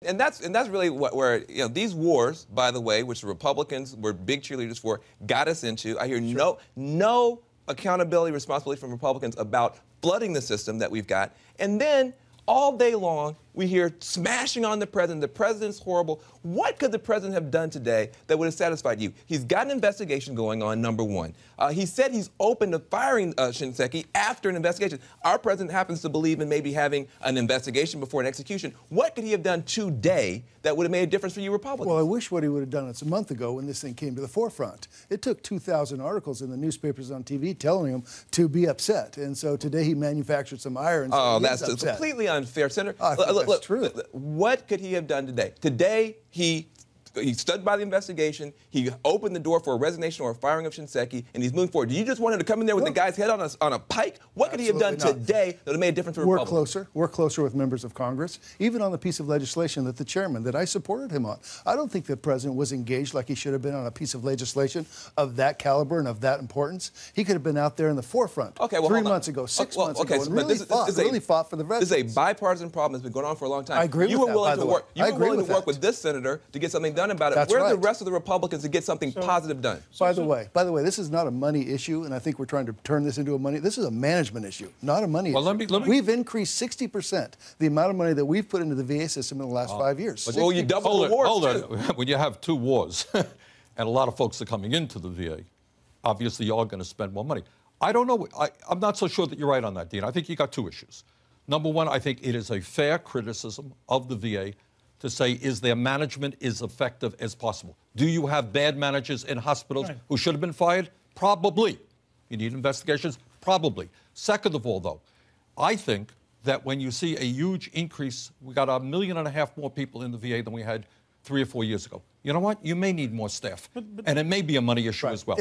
and that's really where these wars, by the way, which the Republicans were big cheerleaders for, got us into. I hear no accountability, responsibility from Republicans about flooding the system that we've got, and then all day long, we hear smashing on the president. The president's horrible. What could the president have done today that would have satisfied you? He's got an investigation going on, number one. He said he's open to firing Shinseki after an investigation. Our president happens to believe in maybe having an investigation before an execution. What could he have done today that would have made a difference for you Republicans? Well, I wish what he would have done a month ago when this thing came to the forefront. It took 2,000 articles in the newspapers on TV telling him to be upset. And so today he manufactured some ire. Oh, that's completely unfair, Senator. Look, true. What could he have done today? Today, he stood by the investigation. He opened the door for a resignation or a firing of Shinseki, and he's moving forward. Do you just want him to come in there with the guy's head on a pike? What could he have done today that would have made a difference for Republicans? Work closer with members of Congress, even on the piece of legislation that the chairman, that I supported him on. I don't think the president was engaged like he should have been on a piece of legislation of that caliber and of that importance. He could have been out there in the forefront 3 months ago, 6 months ago, and really fought for the veterans. This is a bipartisan problem that's been going on for a long time. I agree with that, by the way. You were willing to work with this senator to get something done about it. That's Where right. are the rest of the Republicans to get something positive done? By the way, this is not a money issue, and I think we're trying to turn this into a money. This is a management issue, not a money issue. We've increased 60% the amount of money that we've put into the VA system in the last 5 years. Well, you doubled the wars. Hold on. When you have 2 wars, and a lot of folks are coming into the VA, obviously you are going to spend more money. I don't know. I'm not so sure that you're right on that, Dean. I think you got 2 issues. Number one, I think it is a fair criticism of the VA to say, is their management as effective as possible? Do you have bad managers in hospitals who should have been fired? Probably. You need investigations? Probably. Second of all, though, I think that when you see a huge increase, we got 1.5 million more people in the VA than we had 3 or 4 years ago. You know what? You may need more staff. And it may be a money issue as well.